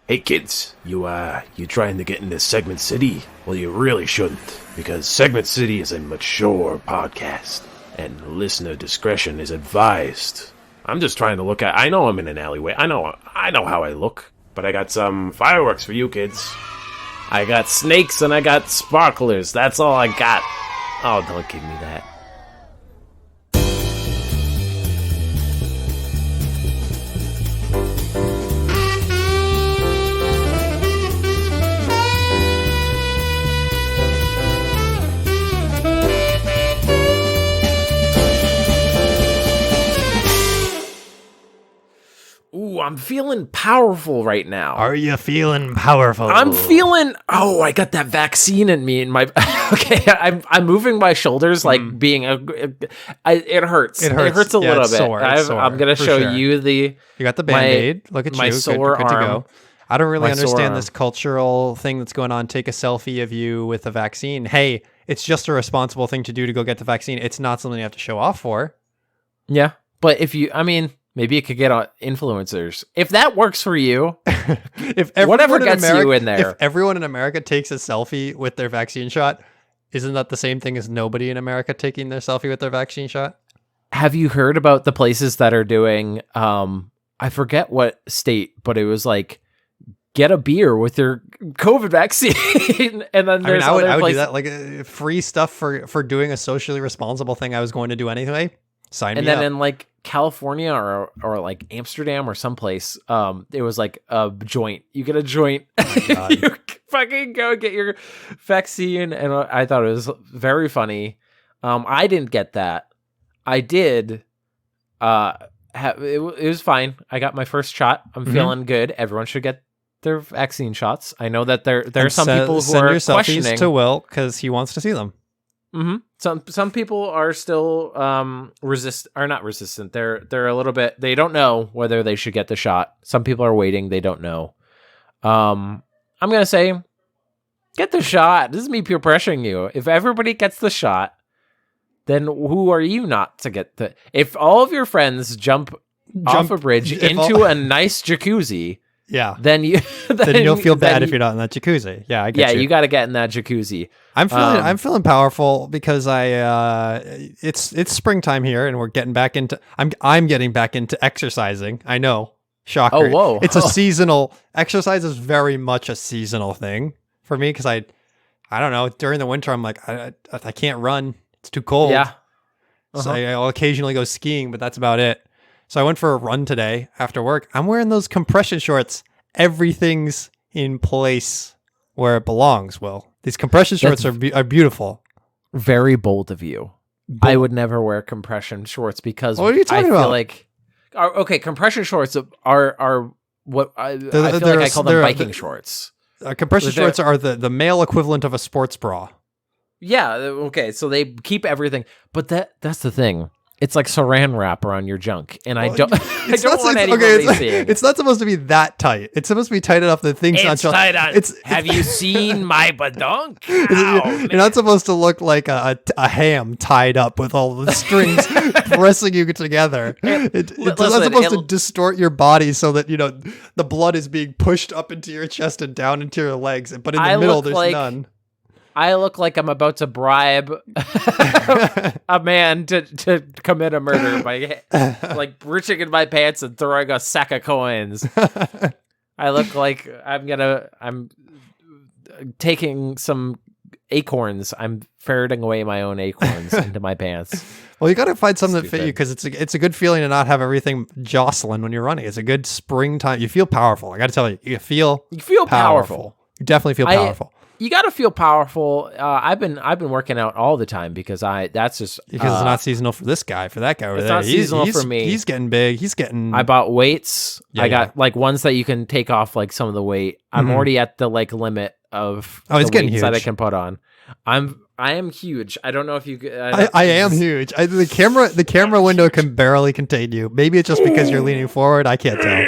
Hey kids, you trying to get into Segment City? Well, you really shouldn't, because Segment City is a mature podcast, and listener discretion is advised. I'm just trying to look at... I know I'm in an alleyway. I know how I look, but I got some fireworks for you kids. I got snakes and I got sparklers. That's all I got. Oh, don't give me that. Ooh, I'm feeling powerful right now. Are you feeling powerful? I'm feeling... Oh, I got that vaccine in me. In my... Okay, I'm moving my shoulders like being a... it hurts. It hurts a little bit. Sore. I'm going to show you the... You got the Band-Aid. Look at my you. Sore good to arm. go. I don't really understand this cultural thing that's going on. Take a selfie of you with the vaccine. Hey, it's just a responsible thing to do to go get the vaccine. It's not something you have to show off for. Yeah, but if you... I mean... Maybe it could get on influencers. If that works for you, if whatever gets you in there. If everyone in America takes a selfie with their vaccine shot, isn't that the same thing as nobody in America taking their selfie with their vaccine shot? Have you heard about the places that are doing, I forget what state, but it was like, get a beer with your COVID vaccine. And then there's I would do that, like free stuff for doing a socially responsible thing I was going to do anyway. Sign me up. And then in like California or like Amsterdam or someplace, it was like a joint. You get a joint. Oh, you fucking go get your vaccine. And I thought it was very funny. I didn't get that. I did. It was fine. I got my first shot. I'm feeling good. Everyone should get their vaccine shots. I know that there are some people who are questioning. Send your selfies to Will because he wants to see them. Mm-hmm. Some people are still not resistant. They're a little bit. They don't know whether they should get the shot. Some people are waiting. They don't know. I'm gonna say, get the shot. This is me peer pressuring you. If everybody gets the shot, then who are you not to get the? If all of your friends jump off a bridge into a nice jacuzzi. Yeah. Then you'll feel bad if you're not in that jacuzzi. Yeah, I get you. Yeah, you got to get in that jacuzzi. I'm feeling powerful because it's springtime here and we're getting back into I'm getting back into exercising. I know. Shocker. Oh, whoa. It's a seasonal exercise is very much a seasonal thing for me because I don't know, during the winter I'm like I can't run. It's too cold. Yeah. So I'll occasionally go skiing, but that's about it. So I went for a run today after work. I'm wearing those compression shorts. Everything's in place where it belongs, Will. These compression shorts are beautiful. Very bold of you. I would never wear compression shorts because what are you talking about? Feel like... Okay, compression shorts are what I feel like I call them biking shorts. Compression shorts are the male equivalent of a sports bra. Yeah, okay, so they keep everything. But that's the thing. It's like saran wrap around your junk, and I don't want anybody seeing. It's not supposed to be that tight. It's supposed to be tight enough that things not tight on. Have you seen my badunk? You're not supposed to look like a ham tied up with all the strings pressing you together. It's not supposed to distort your body so that the blood is being pushed up into your chest and down into your legs, but in the middle there's none. I look like I'm about to bribe a man to commit a murder by like reaching in my pants and throwing a sack of coins. I look like I'm taking some acorns. I'm ferreting away my own acorns into my pants. Well, you got to find something that fit you because it's a good feeling to not have everything jostling when you're running. It's a good springtime. You feel powerful. I got to tell you, you feel powerful. You definitely feel powerful. You got to feel powerful. I've been working out all the time because it's not seasonal for this guy. For that guy over there, it's not seasonal for me. He's getting big. I bought weights. I got like ones that you can take off like some of the weight. I'm already at the like limit of it's getting huge. That I can put on. I am huge. I don't know if you. I am huge. The camera window can barely contain you. Maybe it's just because you're leaning forward. I can't tell.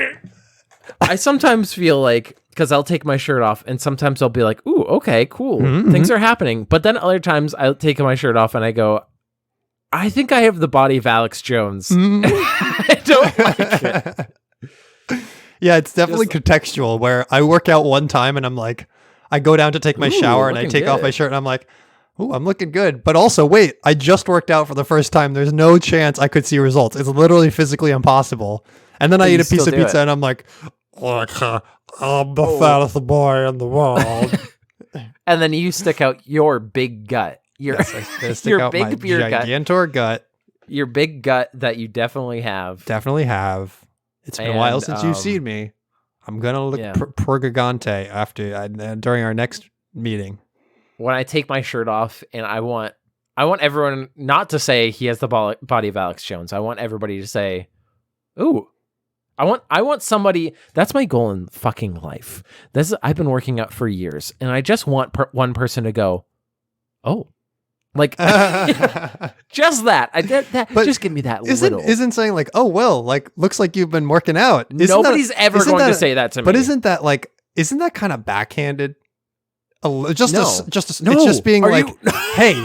I sometimes feel like. Because I'll take my shirt off, and sometimes I'll be like, ooh, okay, cool. Things are happening. But then other times I'll take my shirt off and I go, I think I have the body of Alex Jones. I don't like it. Yeah, it's definitely contextual where I work out one time and I'm like, I go down to take my shower and I take off my shirt and I'm like, ooh, I'm looking good. But also, wait, I just worked out for the first time. There's no chance I could see results. It's literally physically impossible. And then I eat a piece of pizza and I'm like, I'm the fattest boy in the world. And then you stick out your big gut. Your big beer gigantor gut. Your big gut that you definitely have. Definitely have. It's been a while since you've seen me. I'm gonna look gigante after during our next meeting. When I take my shirt off, and I want everyone not to say he has the body of Alex Jones. I want everybody to say, "Ooh." I want somebody. That's my goal in fucking life. I've been working out for years, and I just want one person to go, "Oh." Like just that. I did that. But just give me that little. Isn't saying like, oh well, like looks like you've been working out. Nobody's ever going to say that to me. But isn't that kind of backhanded? It's just being hey,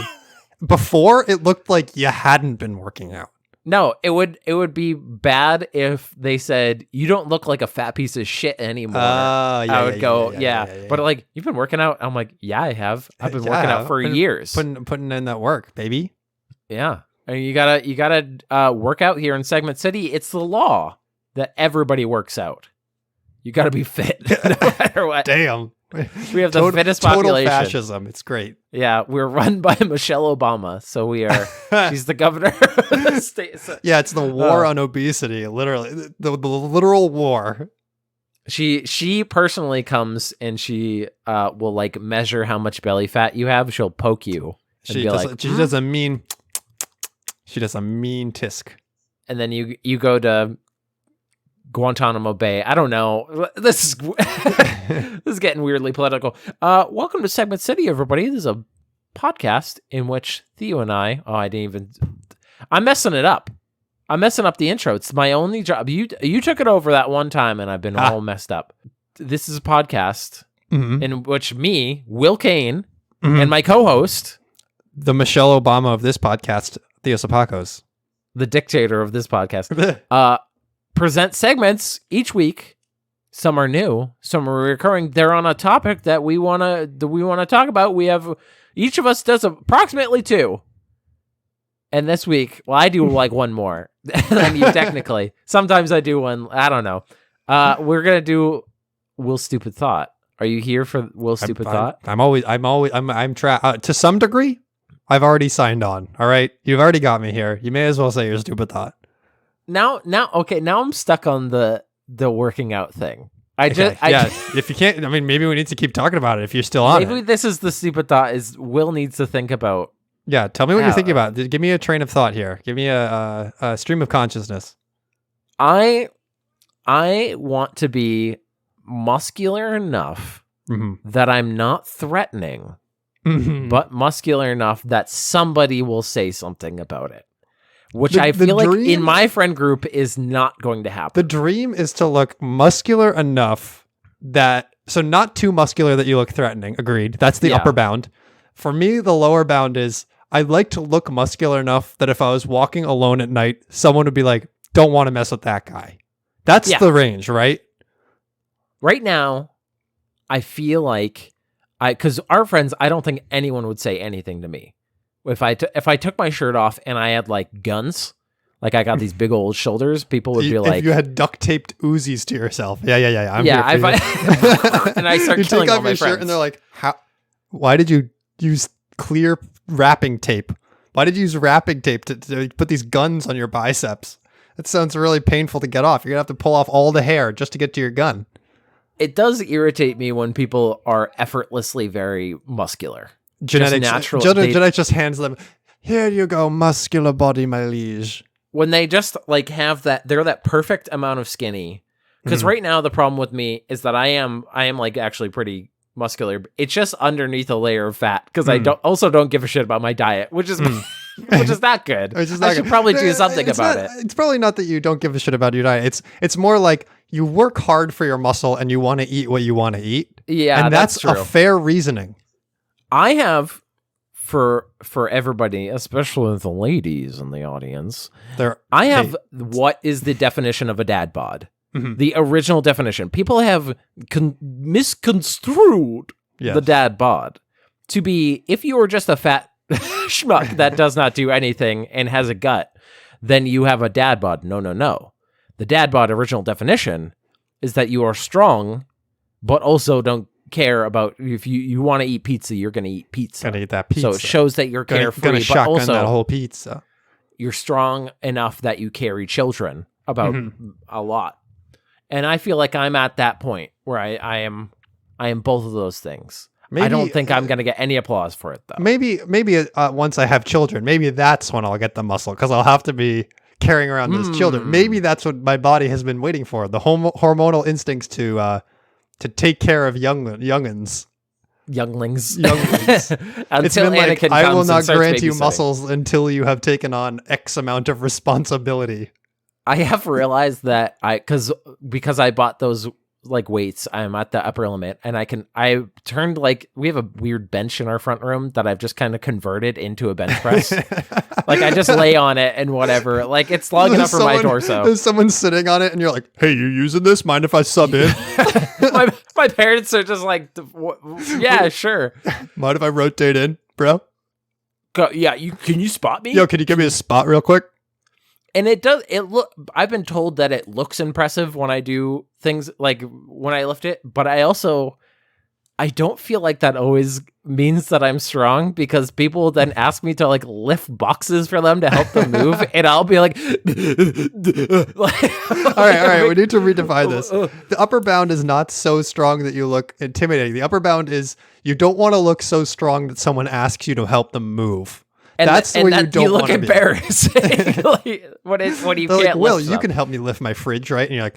before it looked like you hadn't been working out. No, it would be bad if they said you don't look like a fat piece of shit anymore. I would go, but like you've been working out. I'm like, yeah, I have. I've been working out for years, putting in that work, baby. Yeah, and you gotta work out here in Segment City. It's the law that everybody works out. You gotta be fit, no matter what. Damn. We have the fittest population. Total fascism. It's great. Yeah, we're run by Michelle Obama, so we are. She's the governor of the state. So, yeah, it's the war on obesity. Literally, the literal war. She personally comes and she will like measure how much belly fat you have. She'll poke you. She does a mean tisk. And then you go to Guantanamo Bay. I don't know. This is getting weirdly political. Welcome to Segment City, everybody. This is a podcast in which Theo and I'm messing it up. I'm messing up the intro. It's my only job. You took it over that one time, and I've been all messed up. This is a podcast in which me, Will Kane, and my co-host, the Michelle Obama of this podcast, Theo Sapakos, the dictator of this podcast, present segments each week. Some are new, some are recurring. They're on a topic that we wanna talk about. We have each of us does approximately 2. And this week, well, I do like one more than you technically. Sometimes I do one. I don't know. We're gonna do Will's Stupid Thought. Are you here for Will's Stupid Thought? I'm to some degree. I've already signed on. All right, you've already got me here. You may as well say your stupid thought. Now I'm stuck on the working out thing. If you can't, I mean, maybe we need to keep talking about it if you're still on maybe this is the stupid thought is Will needs to think about. Yeah, tell me what you're thinking about. Give me a train of thought here. Give me a stream of consciousness. I want to be muscular enough that I'm not threatening, but muscular enough that somebody will say something about it. Which I feel like in my friend group is not going to happen. The dream is to look muscular enough so not too muscular that you look threatening. Agreed. That's the upper bound. For me, the lower bound is I'd like to look muscular enough that if I was walking alone at night, someone would be like, don't want to mess with that guy. That's the range, right? Right now, I feel like because our friends, I don't think anyone would say anything to me. If I took my shirt off and I had like guns, like I got these big old shoulders, people would be like, if you had duct taped Uzis to yourself. Yeah. And I start killing all my friends. Shirt and they're like, why did you use clear wrapping tape? Why did you use wrapping tape to put these guns on your biceps? That sounds really painful to get off. You're gonna have to pull off all the hair just to get to your gun. It does irritate me when people are effortlessly very muscular. Genetics just hands them, here you go, muscular body, my liege. When they just like have they're that perfect amount of skinny. Because right now the problem with me is that I am like actually pretty muscular. It's just underneath a layer of fat because I don't give a shit about my diet, which is which is not good. I should probably do something about it. It's probably not that you don't give a shit about your diet. It's more like you work hard for your muscle and you want to eat what you want to eat. Yeah, and that's true. A fair reasoning. I have for everybody, especially the ladies in the audience, what is the definition of a dad bod? The original definition. People have misconstrued the dad bod to be, if you are just a fat schmuck that does not do anything and has a gut, then you have a dad bod. No. The dad bod original definition is that you are strong, but also don't care about if you want to eat pizza, you're going to eat pizza. Gotta eat that pizza. So it shows that you're carefree, gonna but shotgun also that whole pizza. You're strong enough that you carry children about a lot. And I feel like I'm at that point where I am both of those things. Maybe, I don't think I'm going to get any applause for it, though. Maybe once I have children, maybe that's when I'll get the muscle, because I'll have to be carrying around those children. Maybe that's what my body has been waiting for, the hormonal instincts to take care of younglings. Younglings. It's been like, I will not grant you muscles until you have taken on X amount of responsibility. I have realized that because I bought those like weights, I'm at the upper limit, and I turned, like, we have a weird bench in our front room that I've just kind of converted into a bench press. Like, I just lay on it and whatever. Like, it's long enough for my torso. There's someone sitting on it and you're like, hey, you using this? Mind if I sub in? my parents are just like, yeah, sure. Mind if I rotate in, bro? Yeah, can you spot me? Yo, can you give me a spot real quick? And I've been told that it looks impressive when I do things, like when I lift it, but I don't feel like that always means that I'm strong, because people then ask me to like lift boxes for them to help them move, and I'll be like, all right, we need to redefine this. The upper bound is not so strong that you look intimidating. The upper bound is you don't want to look so strong that someone asks you to help them move. And that's where you don't you look want to embarrassing. Like, when you They're can't like, Will, lift you them. can help me lift my fridge, right? And you're like,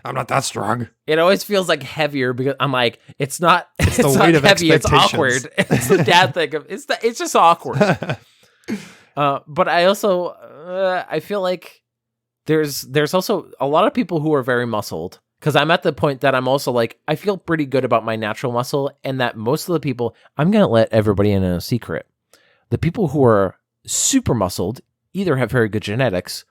I'm not that strong. It always feels like heavier, because I'm like, it's not the not weight of heavy, it's expectations. awkward. It's the dad thing of it's just awkward. But I also I feel like there's also a lot of people who are very muscled, because I'm at the point that I'm also like, I feel pretty good about my natural muscle, and that most of the people, I'm going to let everybody in on a secret. The people who are super muscled either have very good genetics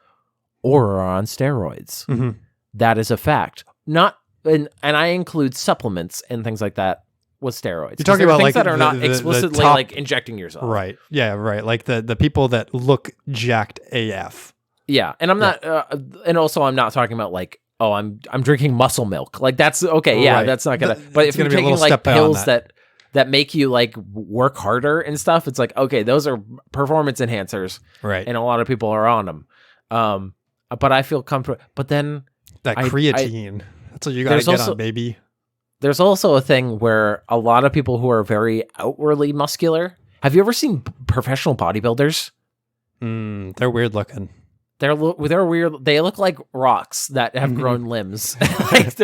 or are on steroids. Mm-hmm. That is a fact. And I include supplements and things like that with steroids. You're talking about things like that are not the explicitly top, like injecting yourself. Right. Yeah, right. Like the people that look jacked AF. Yeah. And I'm not, and also I'm not talking about like, oh, I'm drinking muscle milk. Like that's okay. Yeah. Right. That's not gonna, but if you're taking like pills that make you like work harder and stuff, it's like, okay, those are performance enhancers. Right. And a lot of people are on them. But I feel comfortable, but then that creatine, that's what you got to get on, baby. There's also a thing where a lot of people who are very outwardly muscular, have you ever seen professional bodybuilders? They're weird looking. They're weird. They look like rocks that have grown limbs. Like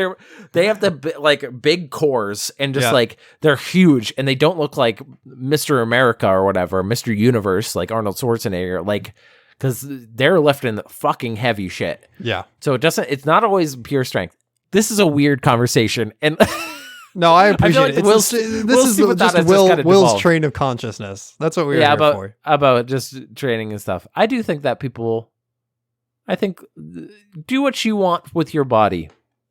they have the like big cores and just like they're huge, and they don't look like Mr. America or whatever, Mr. Universe, like Arnold Schwarzenegger, like, because they're lifting fucking heavy shit. Yeah. So it's not always pure strength. This is a weird conversation, and no, I appreciate it. Will's train of consciousness. That's what we're here for. About just training and stuff. I do think that people, I think, do what you want with your body.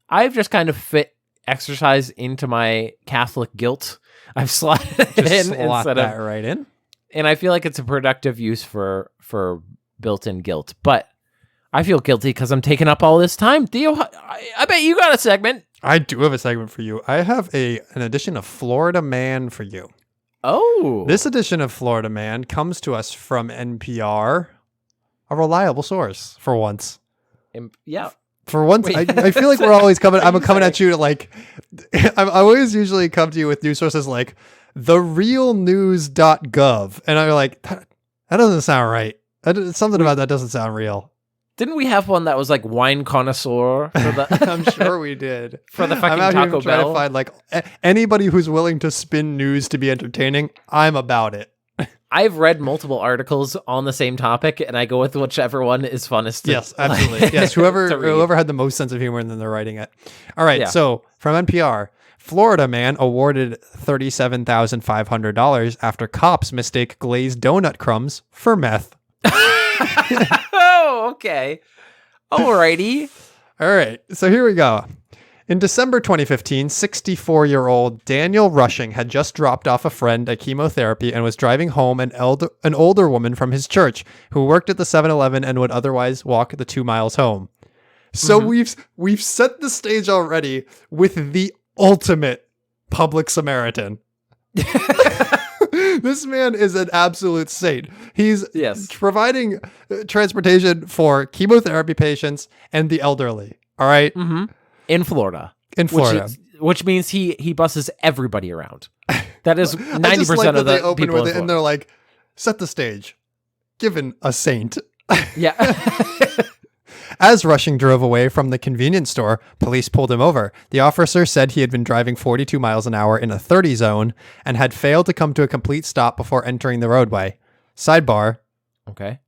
I've just kind of fit exercise into my Catholic guilt. I've slotted it in instead of right in, and I feel like it's a productive use for built-in guilt. But I feel guilty because I'm taking up all this time. Theo, I bet you got a segment. I do have a segment for you. I have an edition of Florida Man for you. Oh. This edition of Florida Man comes to us from NPR, a reliable source for once. Yeah. For once, I feel like we're always coming. I'm coming at you to like. I always usually come to you with news sources like therealnews.gov, and I'm like, that doesn't sound right. Something about that doesn't sound real. Didn't we have one that was like wine connoisseur? For the I'm sure we did. For the fucking I'm out Taco here trying Bell. to find like anybody who's willing to spin news to be entertaining. I'm about it. I've read multiple articles on the same topic, and I go with whichever one is funnest. Yes, absolutely. Yes, whoever had the most sense of humor, and then they're writing it. All right. So from NPR, Florida man awarded $37,500 after cops mistake glazed donut crumbs for meth. Oh, okay. Alrighty. All right, so here we go. In December 2015, 64-year-old Daniel Rushing had just dropped off a friend at chemotherapy and was driving home an older woman from his church who worked at the 7-Eleven and would otherwise walk the 2 miles home. So we've set the stage already with the ultimate public Samaritan. This man is an absolute saint. He's providing transportation for chemotherapy patients and the elderly. All right. Mm-hmm. In Florida. Which means he buses everybody around. That is 90% of the people. And they're like, set the stage. Given a saint. Yeah. As Rushing drove away from the convenience store, police pulled him over. The officer said he had been driving 42 miles an hour in a 30 zone and had failed to come to a complete stop before entering the roadway. Sidebar. Okay.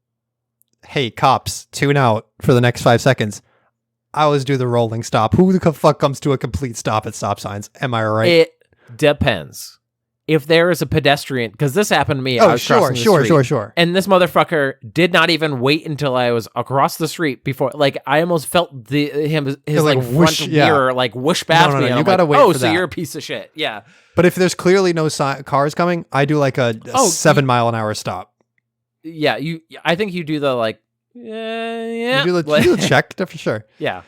Hey, cops, tune out for the next 5 seconds. I always do the rolling stop. Who the fuck comes to a complete stop at stop signs? Am I right? It depends. If there is a pedestrian, because this happened to me. I was crossing the street, and this motherfucker did not even wait until I was across the street before. Like, I almost felt his like front mirror like whoosh past me. No, you gotta wait for that. So you're a piece of shit. Yeah. But if there's clearly no cars coming, I do like a 7 mile an hour stop. Yeah, I think you do the like. Yeah. You do the check for sure. Yeah.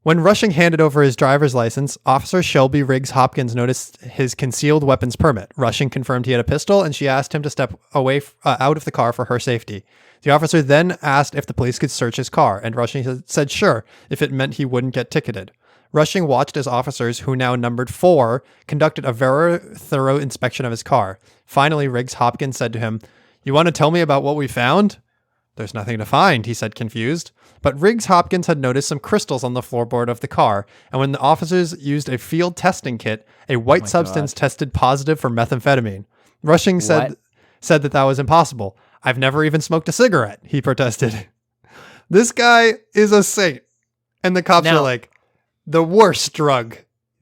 When Rushing handed over his driver's license, Officer Shelby Riggs Hopkins noticed his concealed weapons permit. Rushing confirmed he had a pistol, and she asked him to step away out of the car for her safety. The officer then asked if the police could search his car, and Rushing said sure, if it meant he wouldn't get ticketed. Rushing watched as officers, who now numbered 4, conducted a very thorough inspection of his car. Finally, Riggs Hopkins said to him, "You want to tell me about what we found?" "There's nothing to find," he said, confused. But Riggs Hopkins had noticed some crystals on the floorboard of the car, and when the officers used a field testing kit, a white substance tested positive for methamphetamine. Rushing said that was impossible. "I've never even smoked a cigarette," he protested. This guy is a saint. And the cops are like, the worst drug.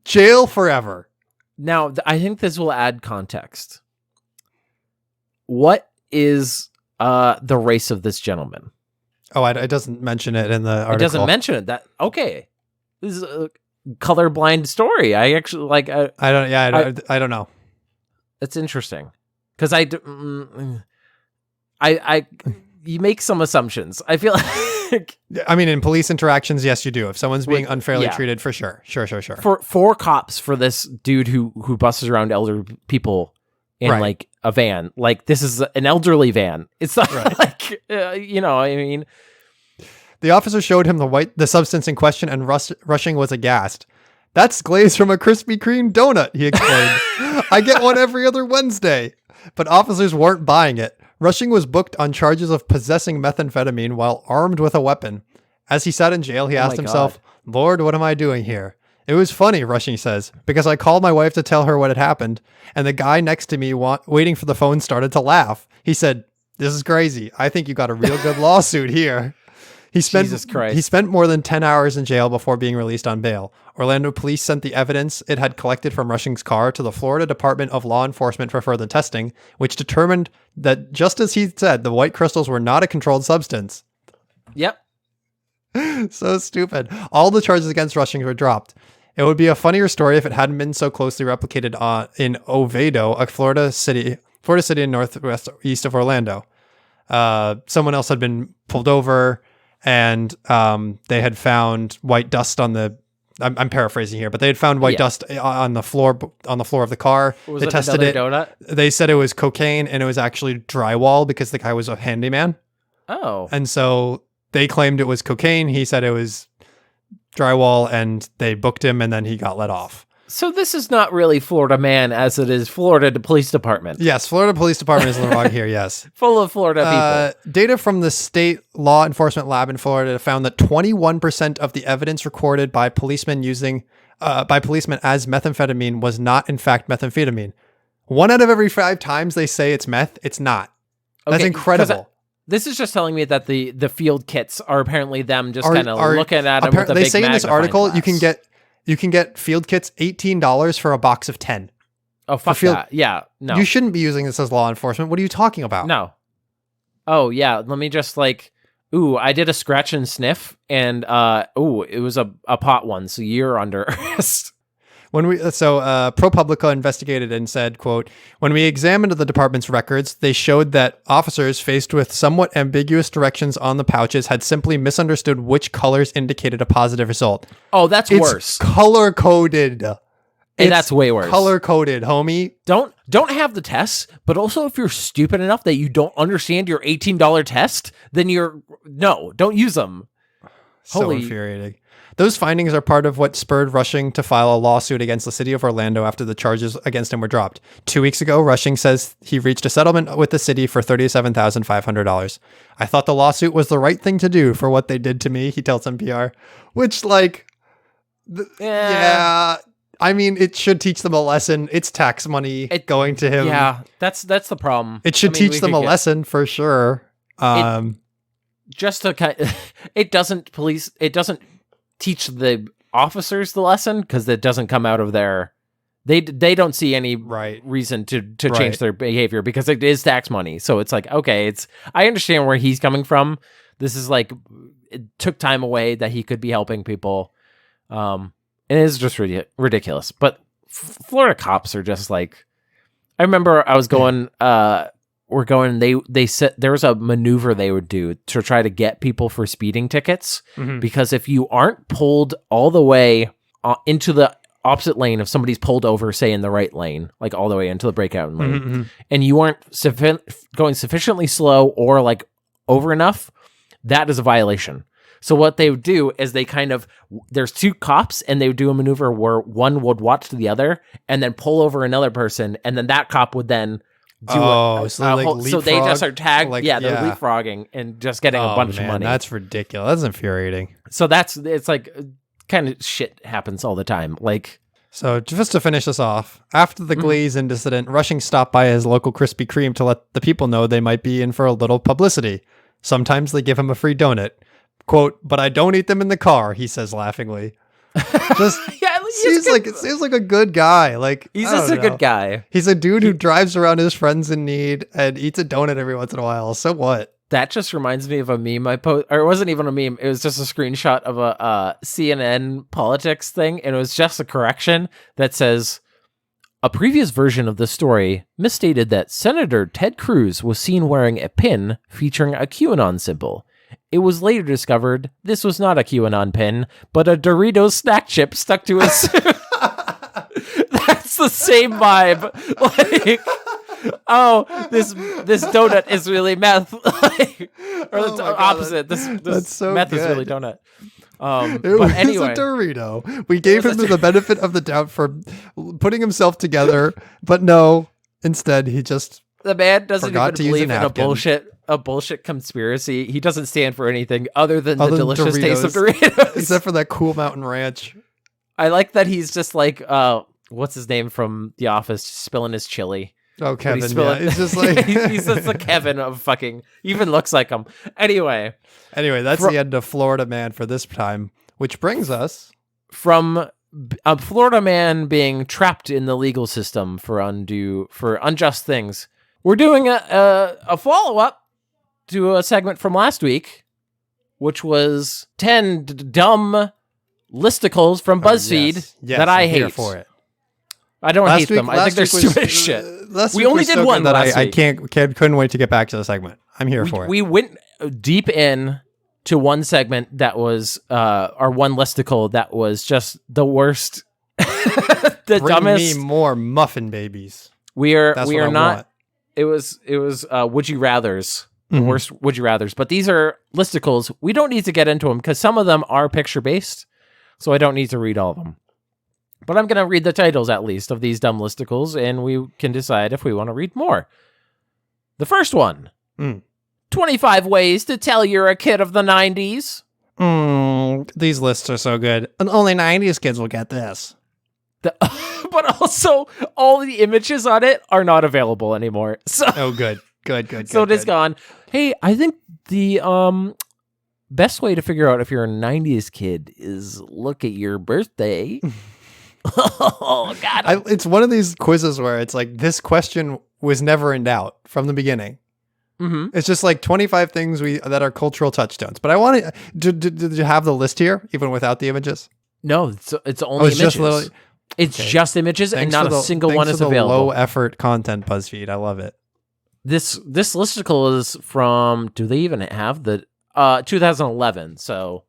Jail forever. Now, I think this will add context. What is the race of this gentleman? Oh, it doesn't mention it in the article. It doesn't mention it. Okay. This is a colorblind story. I actually like. I don't know. It's interesting because you make some assumptions. I feel like. I mean, in police interactions, yes, you do. If someone's being unfairly treated, for sure. For 4 cops for this dude who buses around elder people in like a van. Like, this is an elderly van. It's not like, I mean. The officer showed him the substance in question, and Rushing was aghast. "That's glaze from a Krispy Kreme donut," he explained. "I get one every other Wednesday." But officers weren't buying it. Rushing was booked on charges of possessing methamphetamine while armed with a weapon. As he sat in jail, he asked himself, "Lord, what am I doing here?" "It was funny," Rushing says, "because I called my wife to tell her what had happened, and the guy next to me waiting for the phone started to laugh. He said, 'This is crazy. I think you got a real good lawsuit here.'" Jesus Christ. He spent more than 10 hours in jail before being released on bail. Orlando police sent the evidence it had collected from Rushing's car to the Florida Department of Law Enforcement for further testing, which determined that, just as he said, the white crystals were not a controlled substance. Yep. So stupid. All the charges against Rushing were dropped. It would be a funnier story if it hadn't been so closely replicated in Oviedo, a Florida city in northwest east of Orlando. Someone else had been pulled over, and they had found white dust on the. I'm paraphrasing here, but they had found white dust on the floor of the car. Was they tested it. Donut? They said it was cocaine, and it was actually drywall because the guy was a handyman. Oh, and so they claimed it was cocaine. He said it was drywall, and they booked him, and then he got let off. So this is not really Florida man as it is Florida Police Department. Yes, Florida Police Department is in the wrong here, yes. Full of Florida people. Data from the state law enforcement lab in Florida found that 21% of the evidence recorded by policemen as methamphetamine was not in fact methamphetamine. 1 out of every 5 times they say it's meth, it's not. That's incredible. This is just telling me that the field kits are apparently them just kind of looking at them with a big They say in this article glass. you can get field kits $18 for a box of 10. Oh, fuck that. Yeah, no. You shouldn't be using this as law enforcement. What are you talking about? No. Oh, yeah. Let me just Ooh, I did a scratch and sniff, and it was a pot one, so you're under arrest. ProPublica investigated and said, quote, when we examined the department's records, they showed that officers faced with somewhat ambiguous directions on the pouches had simply misunderstood which colors indicated a positive result. Oh, that's worse. Color coded. That's way worse. Color coded, homie. Don't have the tests, but also if you're stupid enough that you don't understand your $18 test, then don't use them. So infuriating. Those findings are part of what spurred Rushing to file a lawsuit against the city of Orlando after the charges against him were dropped. 2 weeks ago, Rushing says he reached a settlement with the city for $37,500. I thought the lawsuit was the right thing to do for what they did to me, he tells NPR. Which, yeah. I mean, it should teach them a lesson. It's tax money going to him. Yeah, that's the problem. It should teach them a lesson for sure. It doesn't teach the officers the lesson because it doesn't come out of their. They don't see any reason to change their behavior because it is tax money. So it's like, okay, I understand where he's coming from. This is like, it took time away that he could be helping people. It is just ridiculous. But Florida cops are just like, I remember I was going, they said there was a maneuver they would do to try to get people for speeding tickets. Mm-hmm. Because if you aren't pulled all the way into the opposite lane, if somebody's pulled over, say in the right lane, like all the way into the breakout lane, mm-hmm. and you aren't going sufficiently slow or like over enough, that is a violation. So what they would do is there's two cops and they would do a maneuver where one would watch the other and then pull over another person. And then that cop would then do so they just are tagged. They're leapfrogging and just getting a bunch of money. That's ridiculous. That's infuriating. So it's like kind of shit happens all the time. Like, so just to finish this off, after the Glee's incident, Rushing stopped by his local Krispy Kreme to let the people know they might be in for a little publicity. Sometimes they give him a free donut. Quote, but I don't eat them in the car, he says laughingly. Just seems like a good guy. Like, he's just a good guy. He's a dude who drives around his friends in need and eats a donut every once in a while. So what? That just reminds me of a meme I post, or it wasn't even a meme. It was just a screenshot of a CNN politics thing, and it was just a correction that says, a previous version of the story misstated that Senator Ted Cruz was seen wearing a pin featuring a QAnon symbol. It was later discovered this was not a QAnon pin, but a Doritos snack chip stuck to his suit. That's the same vibe. Like, oh, this donut is really meth. Opposite. This so meth is really donut. But anyway, a Dorito. We gave him the benefit of the doubt for putting himself together, but no. Instead, the man doesn't even believe in a bullshit conspiracy. He doesn't stand for anything other than the delicious taste of Doritos. Except for that Cool Mountain Ranch. I like that he's just like, what's his name from The Office, spilling his chili. Oh, Kevin. It's just like he's just the Kevin of fucking, even looks like him. Anyway, that's the end of Florida Man for this time, which brings us from a Florida man being trapped in the legal system for unjust things. We're doing a follow-up to a segment from last week, which was 10 dumb listicles from Buzzfeed that I hate. Here for it. I don't hate them. I think they're stupid as shit. We only did one that I couldn't wait to get back to the segment. I'm here for it. We went deep in to one segment that was our one listicle that was just the worst, the dumbest. Bring me more muffin babies. We are not. Want. It was would you rathers, the worst would you rathers. But these are listicles. We don't need to get into them because some of them are picture based, so I don't need to read all of them. But I'm going to read the titles, at least, of these dumb listicles, and we can decide if we want to read more. The first one. 25 ways to tell you're a kid of the 90s. These lists are so good. And only 90s kids will get this. But also, all the images on it are not available anymore. So, good. So it is gone. Hey, I think the best way to figure out if you're a 90s kid is look at your birthday. Oh, God. It's one of these quizzes where it's like, this question was never in doubt from the beginning. Mm-hmm. It's just like 25 things that are cultural touchstones. But I want to. Did you have the list here, even without the images? No, it's only images. It's just images, and not a single one is available. Low effort content, BuzzFeed. I love it. This listicle is from. Do they even have the 2011? So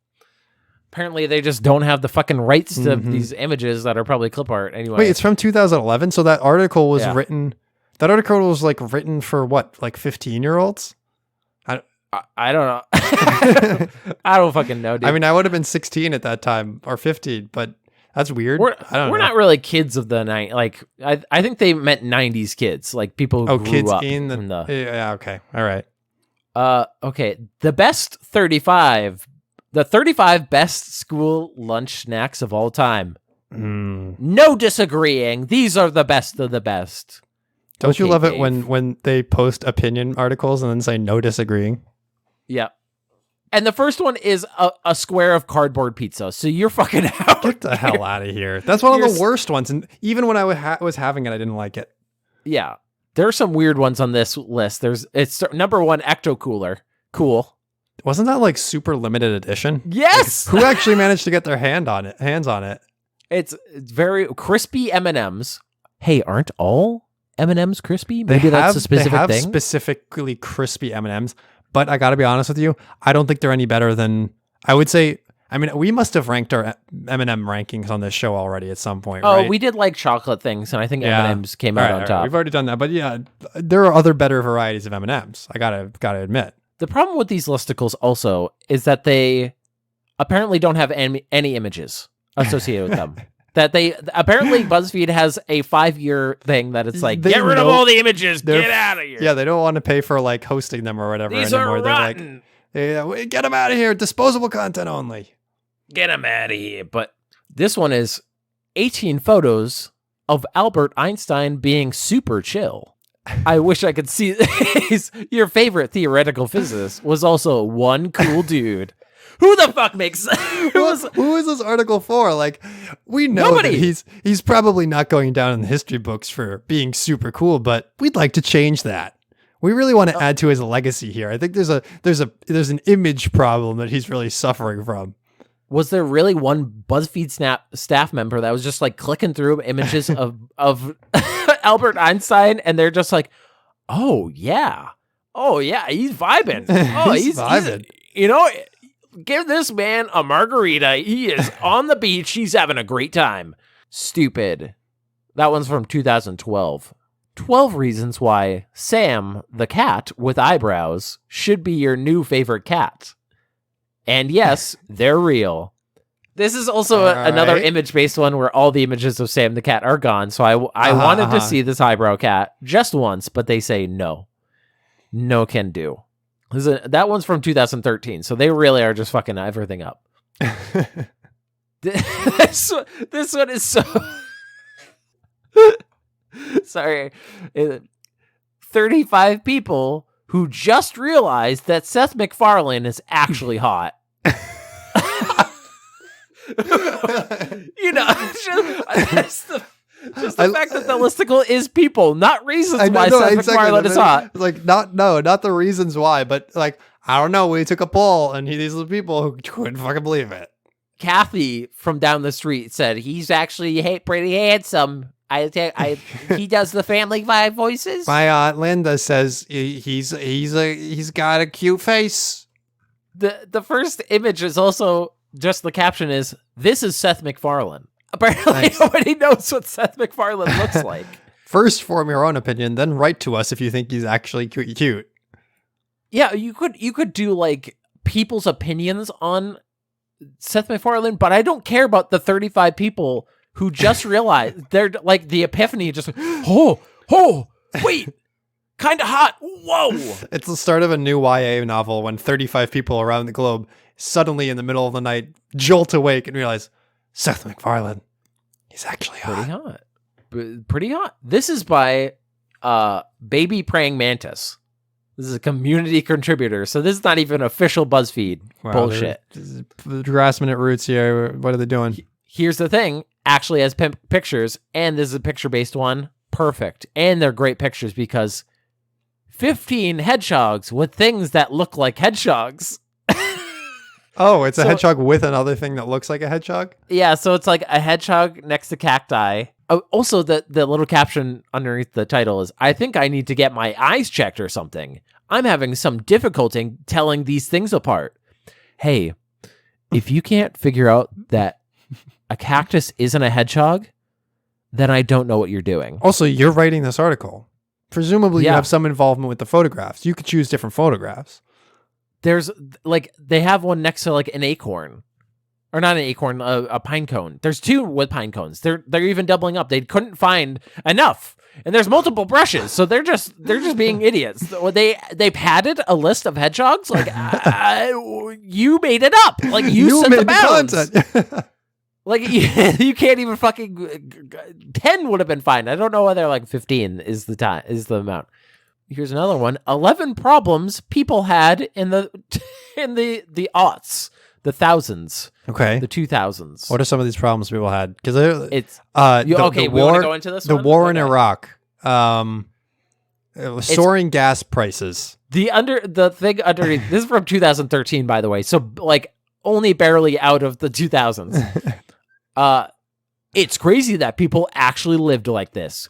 apparently they just don't have the fucking rights to these images that are probably clip art anyway. Wait, it's from 2011. So that article was written. That article was like written for what, like 15-year-olds? I don't know. I don't fucking know, dude. I mean, I would have been 16 at that time, or 15, but that's weird. We're not really kids of the night. Like I think they meant 90s kids, like people who grew kids up in from the. Yeah. Okay. All right. Okay. The 35 best school lunch snacks of all time. No disagreeing. These are the best of the best. Don't you love it when they post opinion articles and then say no disagreeing? Yeah. And the first one is a square of cardboard pizza. So you're fucking out. Get the hell out of here. That's one of the worst ones. And even when I was having it, I didn't like it. Yeah. There are some weird ones on this list. It's number 1, Ecto Cooler. Cool. Wasn't that like super limited edition? Yes. Like, who actually managed to get their hands on it? It's very crispy M&Ms. Hey, aren't all M&Ms crispy? Maybe that's a specific thing. They have specifically crispy M&Ms, but I got to be honest with you, I don't think they're any better than, I would say, I mean, we must have ranked our M&M rankings on this show already at some point, right? Oh, we did like chocolate things, and I think M&Ms came out on top. We've already done that, but yeah, there are other better varieties of M&Ms, I gotta admit. The problem with these listicles also is that they apparently don't have any images associated with them. That they apparently BuzzFeed has a 5-year thing that it's like, get rid of all the images, get out of here. Yeah, they don't want to pay for like hosting them or whatever These anymore. Are rotten. They're like, get them out of here, disposable content only. Get them out of here. But this one is 18 photos of Albert Einstein being super chill. I wish I could see your favorite theoretical physicist was also one cool dude. Who the fuck makes who is this article for? Like, we know that he's probably not going down in the history books for being super cool, but we'd like to change that. We really want to add to his legacy here. I think there's an image problem that he's really suffering from. Was there really one BuzzFeed staff member that was just like clicking through images of Albert Einstein, and they're just like, oh yeah, he's vibing. Oh, he's vibing. Give this man a margarita. He is on the beach. He's having a great time. Stupid. That one's from 2012. 12 reasons why Sam, the cat with eyebrows, should be your new favorite cat. And yes, they're real. This is also another image-based one where all the images of Sam the cat are gone. So I wanted to see this eyebrow cat just once, but they say no. No can do. That one's from 2013, so they really are just fucking everything up. This one is so... Sorry. 35 people who just realized that Seth MacFarlane is actually hot. Just the fact that the listicle is people, not reasons why Seth MacFarlane is hot. Like, not the reasons why, but like, I don't know. We took a poll, and these are the people who couldn't fucking believe it. Kathy from down the street said he's actually pretty handsome. He does the Family Guy voices. My aunt Linda says he's got a cute face. The first image is also just the caption is, "This is Seth MacFarlane." Apparently, nobody knows what Seth MacFarlane looks like. First, form your own opinion, then write to us if you think he's actually cute. Yeah, you could do like people's opinions on Seth MacFarlane, but I don't care about the 35 people who just realized they're like the epiphany. Just wait, kind of hot. Whoa! It's the start of a new YA novel when 35 people around the globe suddenly in the middle of the night jolt awake and realize Seth MacFarlane, he's actually hot. Pretty hot. This is by Baby Praying Mantis. This is a community contributor, so this is not even official BuzzFeed bullshit. Grass minute roots here. What are they doing? Here's the thing. Actually has pictures, and this is a picture-based one. Perfect. And they're great pictures because 15 hedgehogs with things that look like hedgehogs. Oh, it's a hedgehog with another thing that looks like a hedgehog? Yeah, so it's like a hedgehog next to cacti. Oh, also, the little caption underneath the title is, I think I need to get my eyes checked or something. I'm having some difficulty telling these things apart. Hey, if you can't figure out that a cactus isn't a hedgehog, then I don't know what you're doing. Also, you're writing this article. Presumably you have some involvement with the photographs. You could choose different photographs. There's like, they have one next to like an acorn, or not an acorn, a pine cone. There's two with pine cones. They're even doubling up. They couldn't find enough, and there's multiple brushes, so they're just being idiots. They padded a list of hedgehogs. Like you made it up. Like you set the bounds. Like you can't even fucking 10 would have been fine. I don't know whether like 15 is the amount. Here's another one. 11 problems people had in the aughts, the thousands. Okay. The 2000s. What are some of these problems people had? Because it's we want to go into this. The war in Iraq. Soaring gas prices. The thing underneath. This is from 2013, by the way. So like only barely out of the 2000s. It's crazy that people actually lived like this.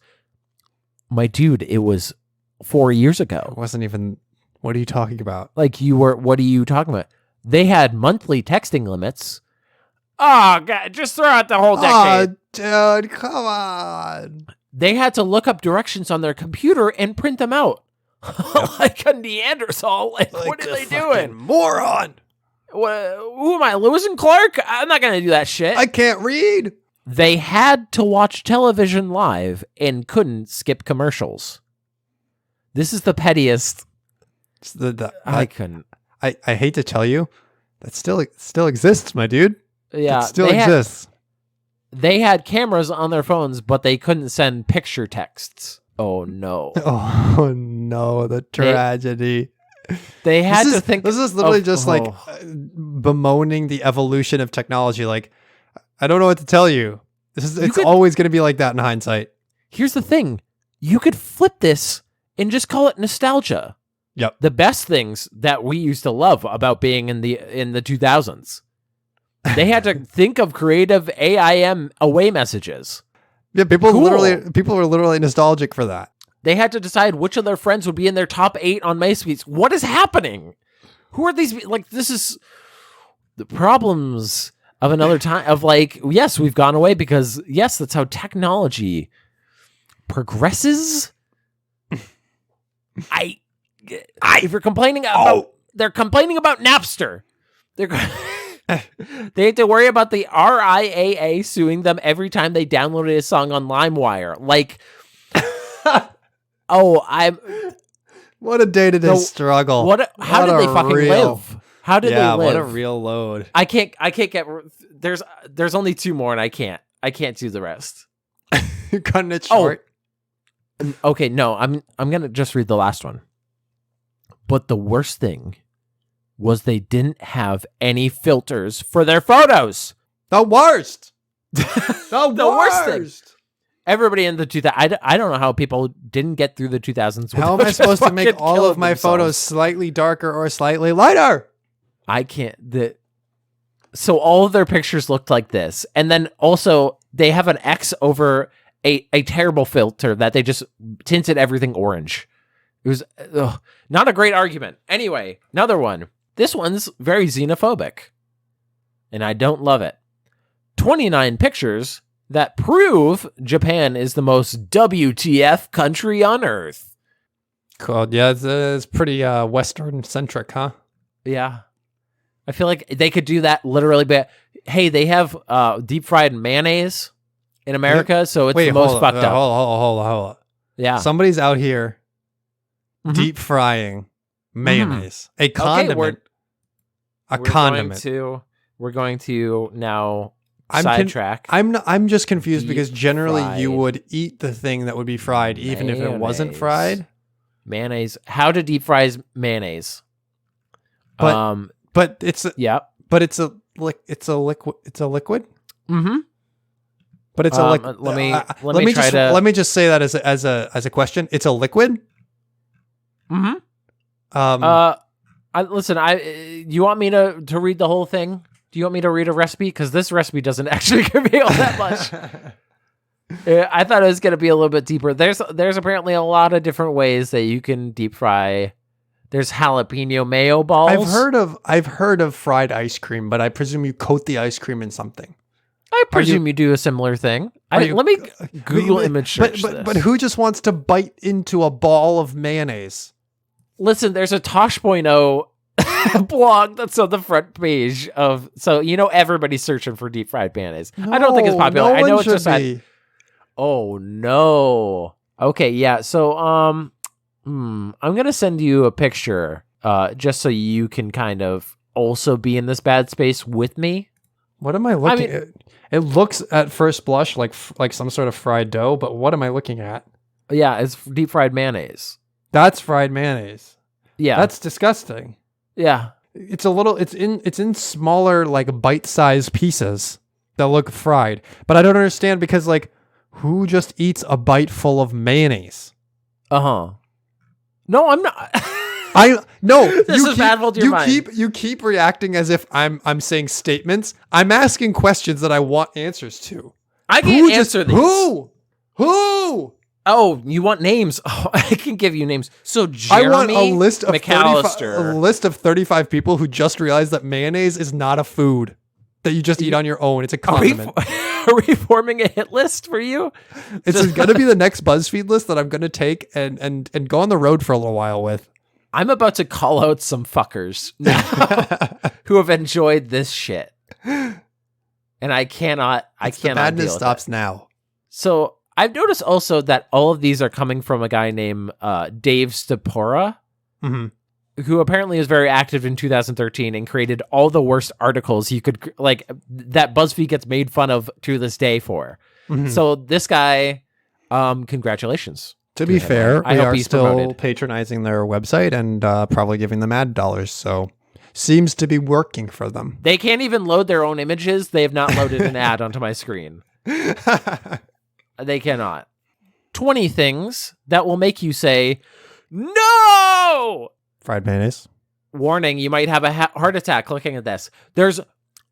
My dude, it was 4 years ago. It wasn't even. What are you talking about? Like what are you talking about? They had monthly texting limits. Oh, God, just throw out the whole decade. Oh, dude, come on. They had to look up directions on their computer and print them out. Like a Neanderthal. Like what are they doing? Moron. Who am I, Lewis and Clark? I'm not going to do that shit. I can't read. They had to watch television live and couldn't skip commercials. This is the pettiest. I couldn't. I hate to tell you, that still exists, my dude. Yeah, it still exists. They had cameras on their phones, but they couldn't send picture texts. Oh no! Oh no! The tragedy. They had to think. This is literally just like bemoaning the evolution of technology. Like, I don't know what to tell you. It's always going to be like that in hindsight. Here's the thing: you could flip this and just call it nostalgia. Yep. The best things that we used to love about being in the 2000s. They had to think of creative AIM away messages. Yeah, people were literally nostalgic for that. They had to decide which of their friends would be in their top 8 on MySpace. What is happening? Who are these? Like, this is the problems of another time of like, yes, we've gone away because yes, that's how technology progresses. If you're complaining about, they're complaining about Napster. They have to worry about the RIAA suing them every time they downloaded a song on LimeWire. Like, what a day-to-day struggle. How did they fucking live? How did they live? What a real load. I can't get. There's only 2 more, and I can't do the rest. You're cutting it short. Okay, no, I'm gonna just read the last one. But the worst thing was they didn't have any filters for their photos. The worst. The worst thing. Everybody in the 2000s, I don't know how people didn't get through the 2000s. How am I supposed to make all of my photos slightly darker or slightly lighter? I can't. So all of their pictures looked like this. And then also they have an X over a terrible filter that they just tinted everything orange. It was not a great argument. Anyway, another one. This one's very xenophobic, and I don't love it. 29 pictures that prove Japan is the most WTF country on Earth. Cool. Yeah, it's pretty Western-centric, huh? Yeah. I feel like they could do that literally, but hey, they have deep-fried mayonnaise in America, so it's the most fucked up. Hold on. Yeah. Somebody's out here deep frying mayonnaise. A condiment. We're going to now sidetrack. I'm just confused because generally fried you would eat the thing that would be fried even if it wasn't fried. Mayonnaise. How to deep fry mayonnaise? But it's But it's a liquid. It's a liquid. Mm-hmm. But it's a liquid. Let me just say that as a question. It's a liquid. Mm-hmm. Listen, you want me to read the whole thing? Do you want me to read a recipe? Because this recipe doesn't actually reveal that much. I thought it was going to be a little bit deeper. There's apparently a lot of different ways that you can deep fry. There's jalapeno mayo balls. I've heard of fried ice cream, but I presume you coat the ice cream in something. I presume you do a similar thing. Let me Google image search this. But who just wants to bite into a ball of mayonnaise? Listen, there's a Tosh.0 blog that's on the front page of, so everybody's searching for deep fried mayonnaise. I don't think it's popular. I know it's just oh no. Okay, yeah. So I'm gonna send you a picture just so you can kind of also be in this bad space with me. What am I looking at? It looks at first blush like some sort of fried dough, but what am I looking at? Yeah, it's deep fried mayonnaise. That's fried mayonnaise. Yeah. That's disgusting. Yeah. It's in smaller, like, bite-sized pieces that look fried. But I don't understand because, like, who just eats a bite full of mayonnaise? Uh-huh. No, I'm not. This is bad for your mind. You keep reacting as if I'm saying statements. I'm asking questions that I want answers to. I can't answer these. Who? Oh, you want names? Oh, I can give you names. So Jeremy I want a list of McAllister. A list of 35 people who just realized that mayonnaise is not a food that you just eat on your own. It's a condiment. Are we forming a hit list for you? It's going to be the next BuzzFeed list that I'm going to take and go on the road for a little while with. I'm about to call out some fuckers now who have enjoyed this shit. And I cannot the madness stops now. So I've noticed also that all of these are coming from a guy named Dave Stapora, who apparently is very active in 2013 and created all the worst articles you could, like, that BuzzFeed gets made fun of to this day for. So this guy, congratulations. To be fair, we are still patronizing their website and probably giving them ad dollars, so seems to be working for them. They can't even load their own images. They have not loaded an ad onto my screen. They cannot. 20 things that will make you say, no! Fried mayonnaise. Warning, you might have a heart attack looking at this. There's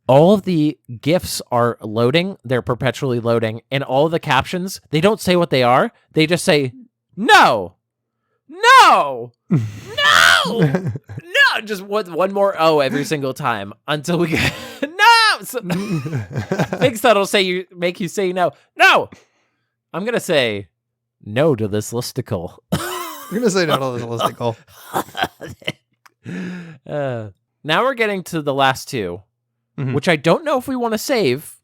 all of the GIFs are loading. They're perpetually loading. And all of the captions, they don't say what they are. They just say, no! No! No! No! Just one more O every single time until we get, no! So, things that'll make you say no. No! I'm going to say no to this listicle. I'm going to say no to this listicle. Now we're getting to the last two, which I don't know if we want to save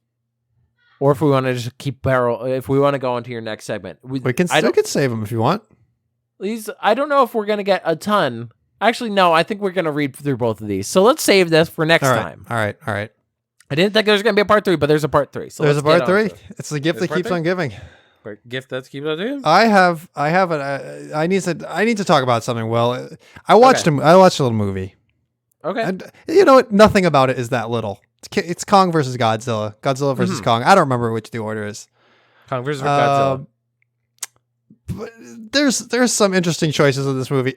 or if we want to just if we want to go on to your next segment. We can save them if you want. I don't know if we're going to get a ton. Actually, no, I think we're going to read through both of these. So let's save this for next time. All right. I didn't think there was going to be a part 3, but there's a part 3. So there's a part 3. It's the gift that keeps on giving. Gift that keeps on giving. I need to talk about something. Well, I watched a little movie. Okay. And you know what? Nothing about it is that little. It's Kong versus Godzilla. Godzilla versus Kong. I don't remember which the order is. Kong versus Godzilla. But there's some interesting choices in this movie.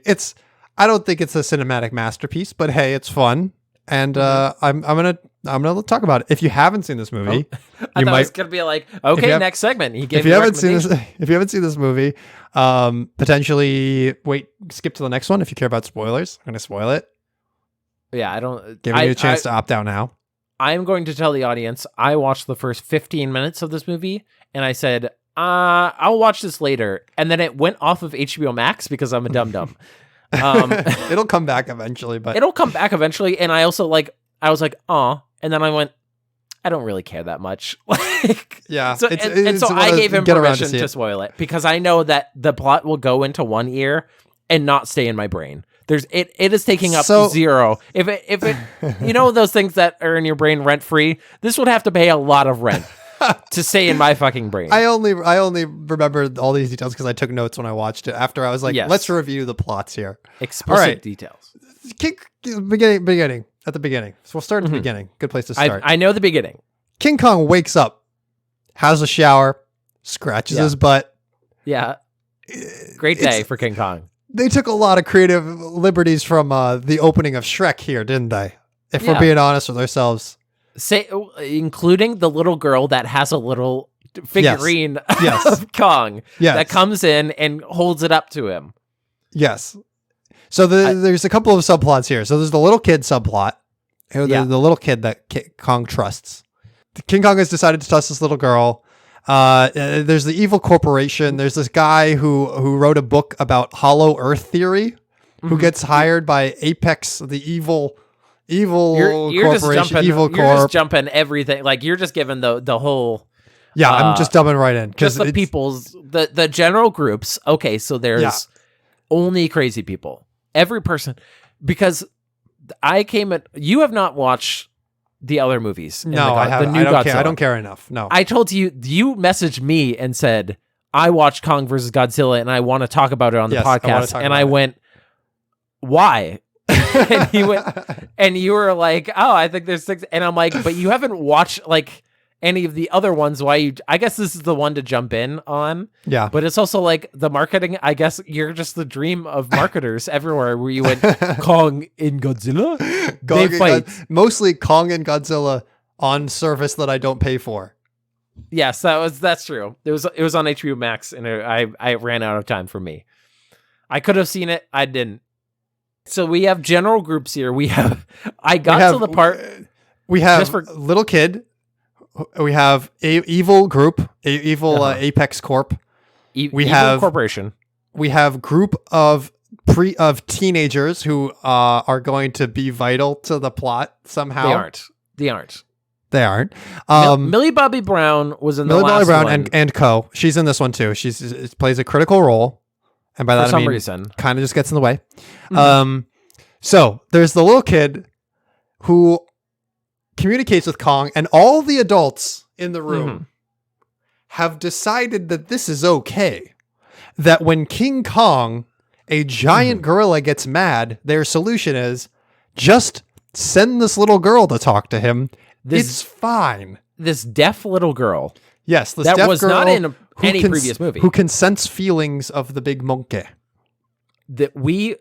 I don't think it's a cinematic masterpiece, but hey, it's fun. And I'm gonna talk about it. If you haven't seen this movie, I thought it was gonna be like, okay, next segment. If you haven't seen this movie, potentially skip to the next one if you care about spoilers. I'm gonna spoil it. Yeah, I don't. Giving you a chance to opt out now. I'm going to tell the audience I watched the first 15 minutes of this movie, and I said, I'll watch this later, and then it went off of HBO Max because I'm a dum-dum. It'll come back eventually, and I also I was like, aw, and then I went, I don't really care that much. Yeah. So I gave him permission to spoil it because I know that the plot will go into one ear and not stay in my brain. It is taking up 0. If it you know those things that are in your brain rent free, this would have to pay a lot of rent to stay in my fucking brain. I only remember all these details because I took notes when I watched it. After I was like, let's review the plots here. Explicit details. Beginning. At the beginning. So we'll start at the beginning. Good place to start. I know the beginning. King Kong wakes up, has a shower, scratches his butt. Yeah. Great day for King Kong. They took a lot of creative liberties from the opening of Shrek here, didn't they? If we're being honest with ourselves. Including the little girl that has a little figurine of Kong that comes in and holds it up to him. Yes. So there's a couple of subplots here. So there's the little kid subplot. The little kid that Kong trusts. King Kong has decided to trust this little girl. There's the evil corporation. There's this guy who wrote a book about hollow earth theory, who gets hired by Apex, the evil corporation, evil corp. You're just jumping everything. Like, you're just giving the whole. Yeah, I'm just dumping right in. Just the people's, the general groups. Okay, so there's only crazy people. Every person, because you have not watched the other movies. No, I haven't. I don't care enough. No. I told you messaged me and said, I watched Kong versus Godzilla and I want to talk about it on the podcast. And I went, why? And he went, and you were like, oh, I think there's 6. And I'm like, but you haven't watched like any of the other ones. I guess this is the one to jump in on. Yeah. But it's also like the marketing. I guess you're just the dream of marketers everywhere where you went Kong in Godzilla. They fight. Mostly Kong and Godzilla on service that I don't pay for. Yes, that's true. It was on HBO Max and I ran out of time for me. I could have seen it. I didn't. So we have general groups here. We have little kid. We have evil group, Apex Corp. We have corporation. We have group of teenagers who are going to be vital to the plot somehow. They aren't. Millie Bobby Brown was in the last one. Millie Bobby Brown and co. She's in this one too. She plays a critical role, and by that I mean reason, kind of just gets in the way. Mm-hmm. So there's the little kid who communicates with Kong, and all the adults in the room have decided that this is okay. That when King Kong, a giant gorilla, gets mad, their solution is just send this little girl to talk to him. It's fine. This deaf little girl. Yes, this that deaf was girl not in any previous movie. Who can sense feelings of the big monkey. That we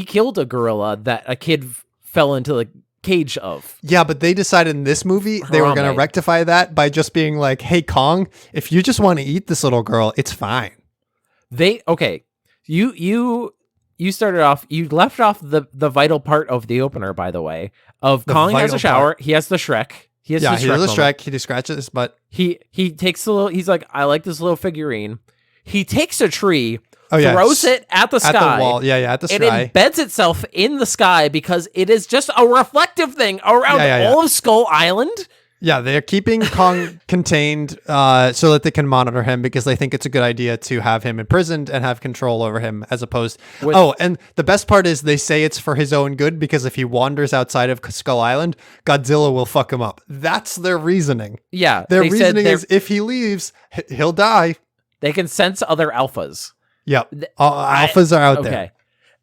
killed a gorilla that a kid fell into the cage of. Yeah, but they decided in this movie they were going to rectify that by just being like, hey, Kong, if you just want to eat this little girl, it's fine. You started off, you left off the vital part of the opener, by the way, of Kong has a shower. He has the Shrek. He has the Shrek. He just scratches his butt. He takes he's like, I like this little figurine. He takes a tree, throws it at the sky. At the wall. At the sky. It embeds itself in the sky because it is just a reflective thing around all of Skull Island. Yeah, they're keeping Kong contained so that they can monitor him because they think it's a good idea to have him imprisoned and have control over him as opposed... and the best part is they say it's for his own good because if he wanders outside of Skull Island, Godzilla will fuck him up. That's their reasoning. Yeah. Their reasoning is if he leaves, he'll die. They can sense other alphas. Yep. Alphas are out there.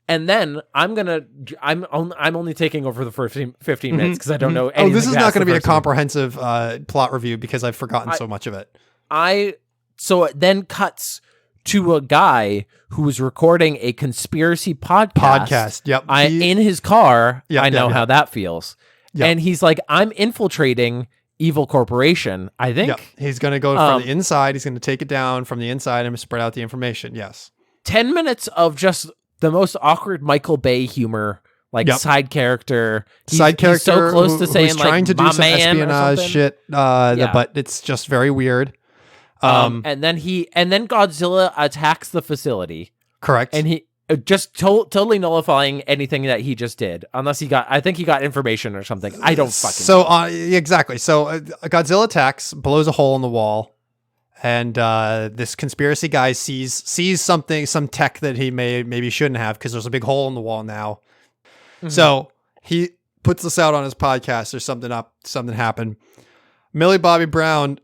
And then I'm only taking over the first 15 minutes because I don't know anything. This is not going to be a comprehensive plot review because I've forgotten so much of it. So it then cuts to a guy who was recording a conspiracy podcast. Yep. In his car. I know how that feels. Yep. And he's like, I'm infiltrating evil corporation, I think. Yep. He's going to go from the inside. He's going to take it down from the inside and spread out the information. Yes. 10 minutes of just the most awkward Michael Bay humor, side character. He's so close to saying, trying to do some espionage shit, but it's just very weird. And then Godzilla attacks the facility. Correct. And he just totally nullifying anything that he just did, unless he got information or something. I don't fucking know. Exactly. So Godzilla attacks, blows a hole in the wall. And this conspiracy guy sees something, some tech that he maybe shouldn't have because there's a big hole in the wall now. Mm-hmm. So he puts this out on his podcast. There's something happened. Millie Bobby Brown.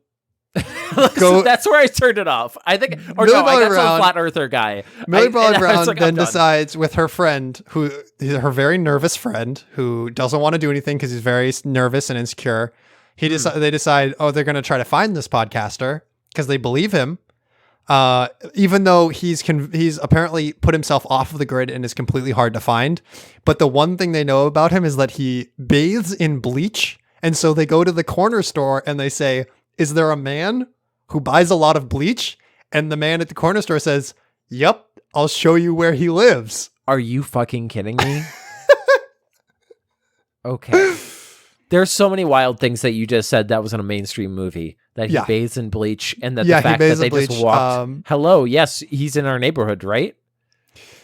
That's where I turned it off. I think, or no, I got some flat earther guy. Millie Bobby Brown then decides with her friend, her very nervous friend, who doesn't want to do anything because he's very nervous and insecure. They decide, they're going to try to find this podcaster. Because they believe him. Even though he's apparently put himself off of the grid and is completely hard to find. But the one thing they know about him is that he bathes in bleach. And so they go to the corner store and they say, is there a man who buys a lot of bleach? And the man at the corner store says, yep, I'll show you where he lives. Are you fucking kidding me? Okay. There's so many wild things that you just said that was in a mainstream movie. That he bathes in bleach, and that the fact that they just walked. Hello, yes, he's in our neighborhood, right?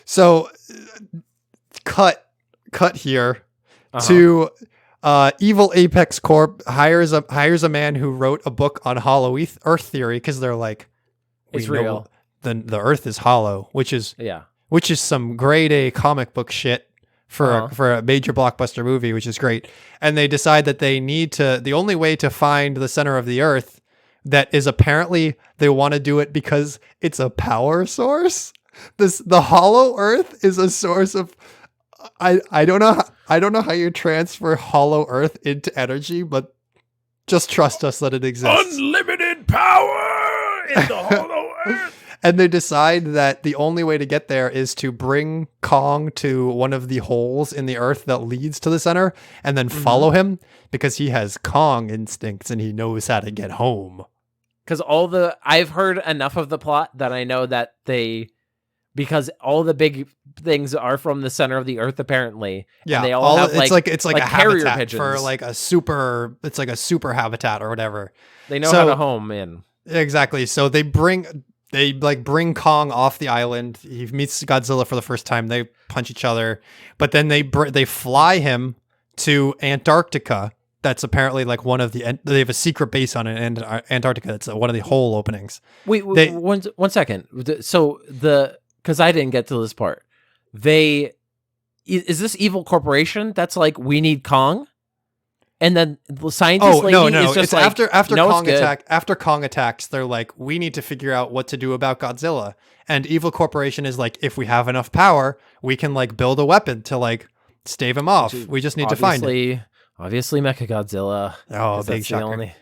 So, cut here to Evil Apex Corp hires a man who wrote a book on hollow Earth theory because they're like, it's real. The Earth is hollow, which is some grade A comic book shit for a major blockbuster movie, which is great. And they decide that the only way to find the center of the Earth that is apparently they want to do it because it's a power source. The hollow Earth is a source of I don't know how you transfer hollow Earth into energy, but just trust us that it exists. Unlimited power in the hollow Earth. And they decide that the only way to get there is to bring Kong to one of the holes in the Earth that leads to the center and then follow him because he has Kong instincts and he knows how to get home. Because I've heard enough of the plot that I know that because all the big things are from the center of the Earth, apparently. Yeah. And they all have it's like a carrier habitat pigeons. for it's like a super habitat or whatever. They know how to home in. Exactly. So they bring Kong off the island. He meets Godzilla for the first time. They punch each other, but then they fly him to Antarctica. That's apparently like they have a secret base on Antarctica. That's one of the hole openings. Wait, one second. So because I didn't get to this part. Is this evil corporation that's like, we need Kong? And then the scientist lady is just it's like, after Kong attacks, they're like, we need to figure out what to do about Godzilla. And Evil Corporation is like, if we have enough power, we can like build a weapon to like stave him off. We just need to find it. Obviously, Mechagodzilla. Oh, big shocker.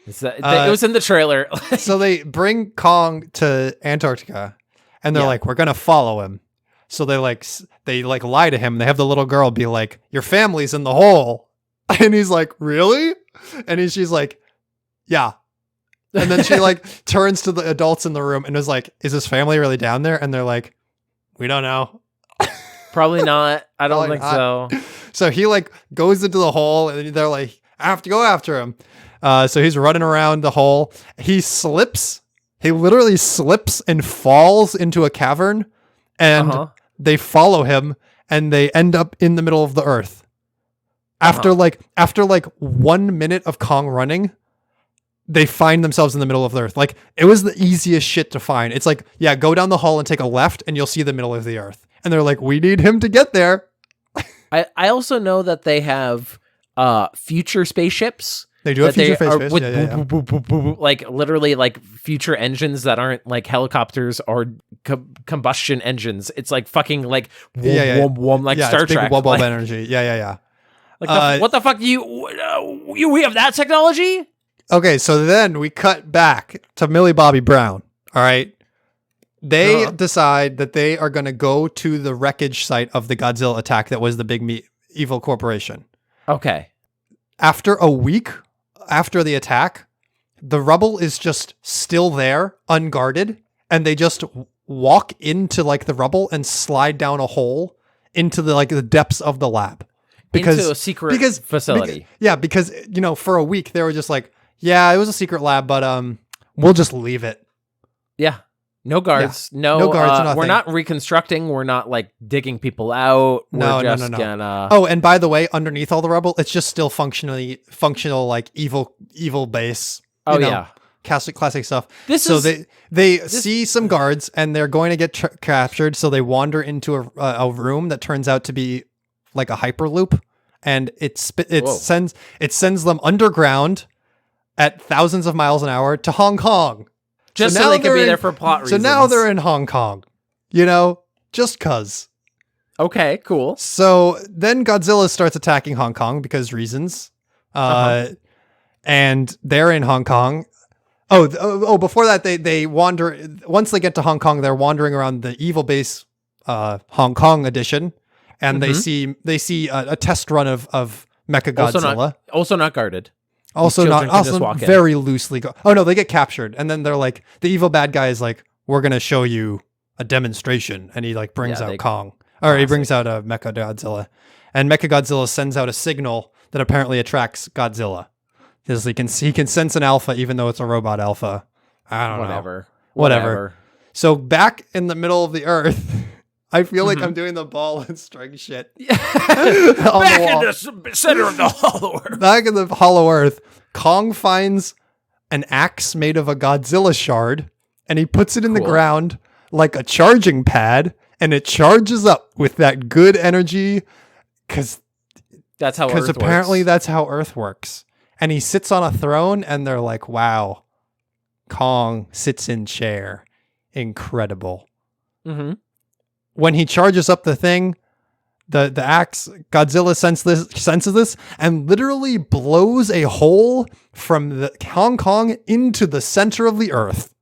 It was in the trailer. So they bring Kong to Antarctica, and they're like, we're gonna follow him. So they lie to him. They have the little girl be like, your family's in the hole. And he's like, really? And she's like, yeah. And then she like turns to the adults in the room and is like, is his family really down there? And they're like, we don't know. Probably not. I don't think so. So he like goes into the hole and they're like, I have to go after him. So he's running around the hole. He slips. He literally slips and falls into a cavern, and they follow him and they end up in the middle of the earth. After like 1 minute of Kong running, they find themselves in the middle of the earth. Like, it was the easiest shit to find. It's like, yeah, go down the hall and take a left and you'll see the middle of the earth. And they're like, we need him to get there. I also know that they have future spaceships. They do have future spaceships. Like literally like future engines that aren't like helicopters or combustion engines. It's like fucking like like Star Trek. Big wub energy. Yeah. Like what the fuck we have that technology? Okay, so then we cut back to Millie Bobby Brown. All right. They decide that they are going to go to the wreckage site of the Godzilla attack that was the big evil corporation. Okay. After a week after the attack, the rubble is just still there, unguarded, and they just walk into like the rubble and slide down a hole into the depths of the lab. Into a secret facility. Because for a week they were just like, yeah, it was a secret lab, but we'll just leave it. Yeah. No guards. Yeah. No guards. We're not reconstructing. We're not like digging people out. No. Gonna... Oh, and by the way, underneath all the rubble, it's just still functional like evil base. Yeah. Classic stuff. They see some guards and they're going to get captured. So they wander into a room that turns out to be like a hyperloop, and it sends them underground at thousands of miles an hour to Hong Kong. Just so they can be there for plot reasons. So now they're in Hong Kong, just cuz. Okay, cool. So then Godzilla starts attacking Hong Kong because reasons. And they're in Hong Kong. Before that, they wander. Once they get to Hong Kong, they're wandering around the evil base, Hong Kong edition, and they see a test run of Mechagodzilla. Also not guarded. Also very loosely. Oh no, they get captured, and then they're like, the evil bad guy is like, we're gonna show you a demonstration, and he like brings out Kong, or he brings out a Mechagodzilla, and Mechagodzilla sends out a signal that apparently attracts Godzilla. Because he can sense an alpha, even though it's a robot alpha. I don't know. Whatever. So back in the middle of the earth, I feel like I'm doing the ball and string shit. Back in the center of the hollow earth. Back in the hollow earth, Kong finds an axe made of a Godzilla shard, and he puts it in the ground like a charging pad, and it charges up with that good energy, because apparently that's how Earth works. And he sits on a throne, and they're like, wow, Kong sits in chair. Incredible. Mm-hmm. When he charges up the thing, the axe, Godzilla senses this and literally blows a hole from the Hong Kong into the center of the earth.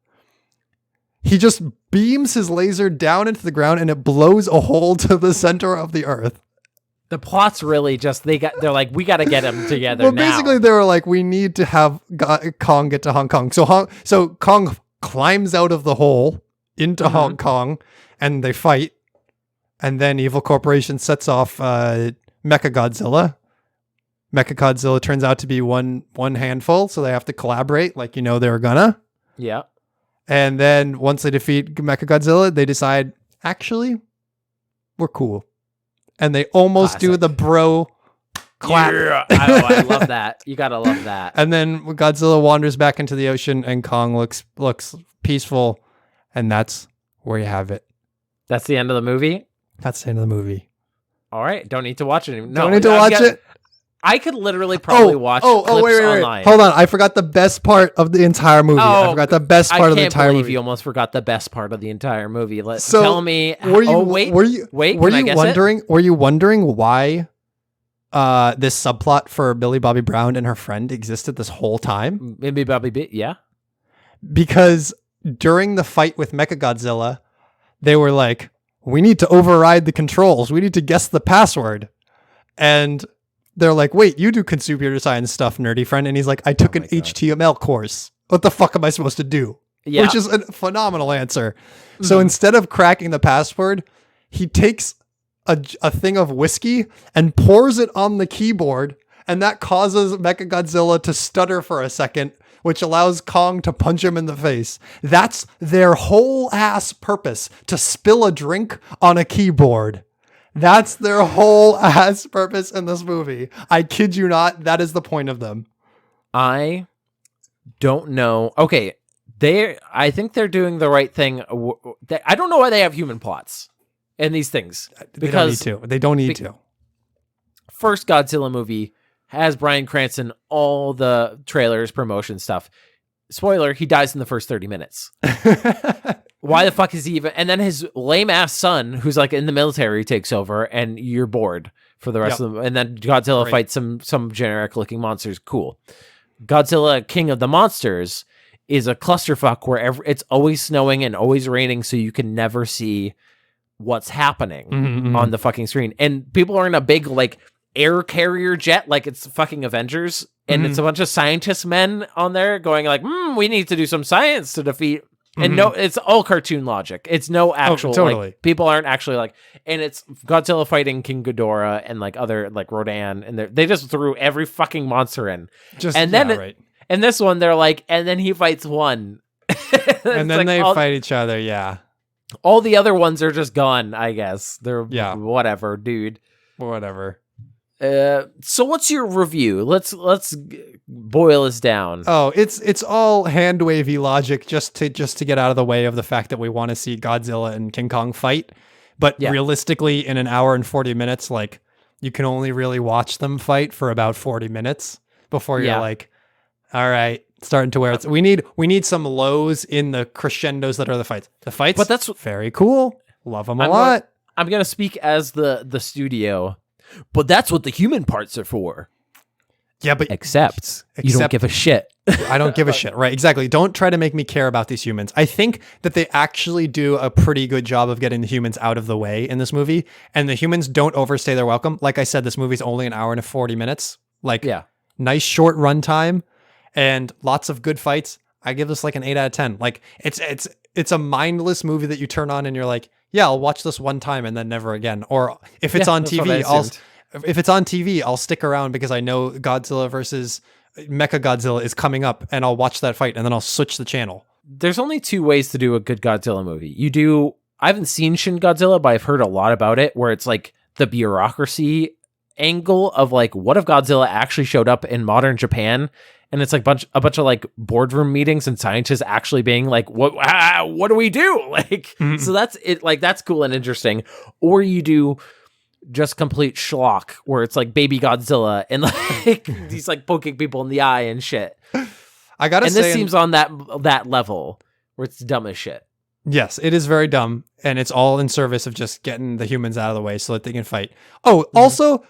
He just beams his laser down into the ground, and it blows a hole to the center of the earth. The plot's really just, they're like, we got to get them together now. Basically they were like, we need to have Kong get to Hong Kong. So Kong climbs out of the hole into Hong Kong, and they fight. And then Evil Corporation sets off Mechagodzilla. Mechagodzilla turns out to be one handful, so they have to collaborate like they were gonna. Yeah. And then once they defeat Mechagodzilla, they decide, actually, we're cool. And they almost do the bro clap. Yeah. I love that. You gotta love that. And then Godzilla wanders back into the ocean, and Kong looks peaceful, and that's where you have it. That's the end of the movie? That's the end of the movie. All right. Don't need to watch it anymore. Don't need to watch it? I could literally probably watch clips online. Hold on. I forgot the best part of the entire movie. I forgot the best part of the entire movie. I can't believe you almost forgot the best part of the entire movie. Tell me. Were you wondering why this subplot for Millie Bobby Brown and her friend existed this whole time? Millie Bobby, yeah. Because during the fight with Mechagodzilla, they were like, we need to override the controls. We need to guess the password. And they're like, wait, you do computer science stuff, nerdy friend. And he's like, I took an HTML course. What the fuck am I supposed to do? Yeah. Which is a phenomenal answer. Mm-hmm. So instead of cracking the password, he takes a thing of whiskey and pours it on the keyboard. And that causes Mechagodzilla to stutter for a second, which allows Kong to punch him in the face. That's their whole ass purpose, to spill a drink on a keyboard. That's their whole ass purpose in this movie. I kid you not. That is the point of them. I don't know. Okay. I think they're doing the right thing. I don't know why they have human plots in these things. Because they don't need to. First Godzilla movie has Bryan Cranston, all the trailers, promotion stuff. Spoiler, he dies in the first 30 minutes. Why the fuck is he even? And then his lame ass son, who's like in the military, takes over, and you're bored for the rest of them. And then Godzilla fights some generic looking monsters. Cool. Godzilla, King of the Monsters, is a clusterfuck where it's always snowing and always raining, so you can never see what's happening on the fucking screen. And people are in a big like air carrier jet, like it's fucking Avengers, and it's a bunch of scientist men on there going like, we need to do some science to defeat. And no, it's all cartoon logic. It's no actual, like, people aren't actually like, and it's Godzilla fighting King Ghidorah and like other like Rodan, and they just threw every fucking monster in. And this one, they're like, and then he fights one. And then like they fight each other, yeah. All the other ones are just gone, I guess. They're whatever, dude. Whatever. So what's your review? Let's boil this down. Oh, it's all hand wavy logic just to get out of the way of the fact that we want to see Godzilla and King Kong fight. But realistically, in an hour and 40 minutes, like, you can only really watch them fight for about 40 minutes before you're like, all right, starting to wear it. We need some lows in the crescendos that are the fights. The fights, but that's very cool. Love them a lot. I'm gonna speak as the studio. But that's what the human parts are for. Yeah, but except you don't give a shit. I don't give a shit. Right. Exactly. Don't try to make me care about these humans. I think that they actually do a pretty good job of getting the humans out of the way in this movie. And the humans don't overstay their welcome. Like I said, this movie's only an hour and 40 minutes. Like, nice short run time and lots of good fights. I give this like an 8 out of 10. Like it's a mindless movie that you turn on and you're like, yeah, I'll watch this one time and then never again. Or if it's on TV, I'll stick around because I know Godzilla versus Mechagodzilla is coming up and I'll watch that fight and then I'll switch the channel. There's only two ways to do a good Godzilla movie. I haven't seen Shin Godzilla, but I've heard a lot about it where it's like the bureaucracy angle of like, what if Godzilla actually showed up in modern Japan? And it's like a bunch of like boardroom meetings and scientists actually being like, what do we do? Like, so that's it. Like, that's cool and interesting. Or you do just complete schlock where it's like baby Godzilla and like he's like poking people in the eye and shit. I gotta say, this seems on that level where it's dumb as shit. Yes, it is very dumb, and it's all in service of just getting the humans out of the way so that they can fight. Oh, also,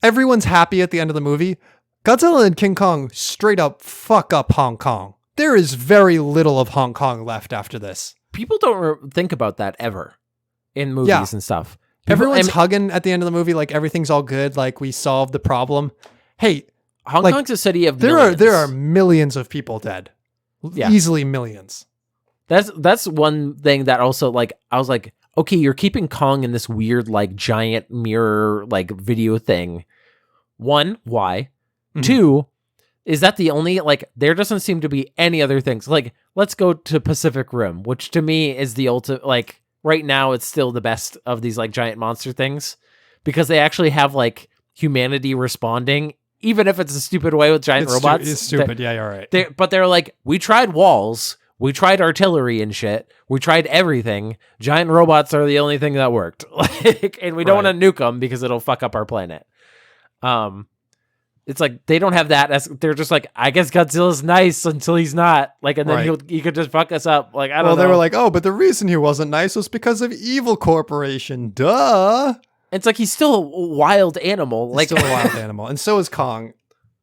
everyone's happy at the end of the movie. Godzilla and King Kong straight up fuck up Hong Kong. There is very little of Hong Kong left after this. People don't think about that ever in movies and stuff. Everyone's hugging at the end of the movie like everything's all good, like we solved the problem. Hey, Hong Kong's a city of millions. There are millions of people dead. Yeah. Easily millions. That's one thing that also, like, I was like, okay, you're keeping Kong in this weird like giant mirror like video thing. One, why? Mm-hmm. Two, is that the only, like, there doesn't seem to be any other things. Like, let's go to Pacific Rim, which to me is the ultimate, like, right now it's still the best of these like giant monster things because they actually have like humanity responding, even if it's a stupid way with giant robots. It's stupid. Yeah, you're right. But they're like, we tried walls, we tried artillery and shit, we tried everything. Giant robots are the only thing that worked. Like, and we don't want to nuke them because it'll fuck up our planet. It's like they don't have that. They're just like, I guess Godzilla's nice until he's not. Like, and then he could just fuck us up. Like, I don't know. Well, they were like, oh, but the reason he wasn't nice was because of Evil Corporation. Duh. It's like he's still a wild animal. Like, still a wild animal, and so is Kong.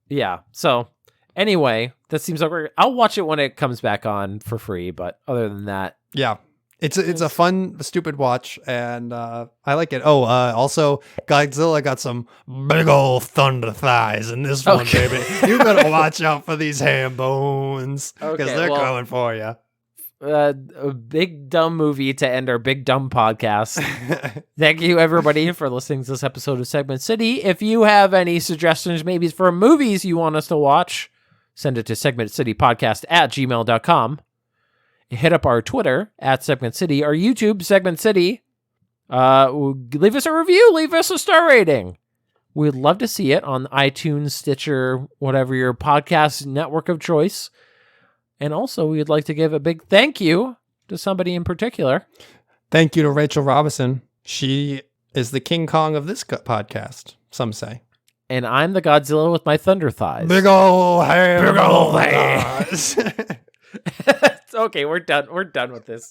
Yeah. So anyway, that seems like I'll watch it when it comes back on for free. But other than that, yeah. It's a fun, stupid watch, and I like it. Oh, also, Godzilla got some big old thunder thighs in this one, baby. You better watch out for these ham bones, because they're going for you. A big dumb movie to end our big dumb podcast. Thank you, everybody, for listening to this episode of Segment City. If you have any suggestions, maybe for movies you want us to watch, send it to segmentcitypodcast@gmail.com. Hit up our Twitter @Segment City, our YouTube Segment City. Leave us a review, leave us a star rating. We'd love to see it on iTunes, Stitcher, whatever your podcast network of choice. And also, we'd like to give a big thank you to somebody in particular. Thank you to Rachel Robinson. She is the King Kong of this podcast, some say. And I'm the Godzilla with my thunder thighs. Big ol' ham. Big ol' thighs. Okay, we're done. We're done with this.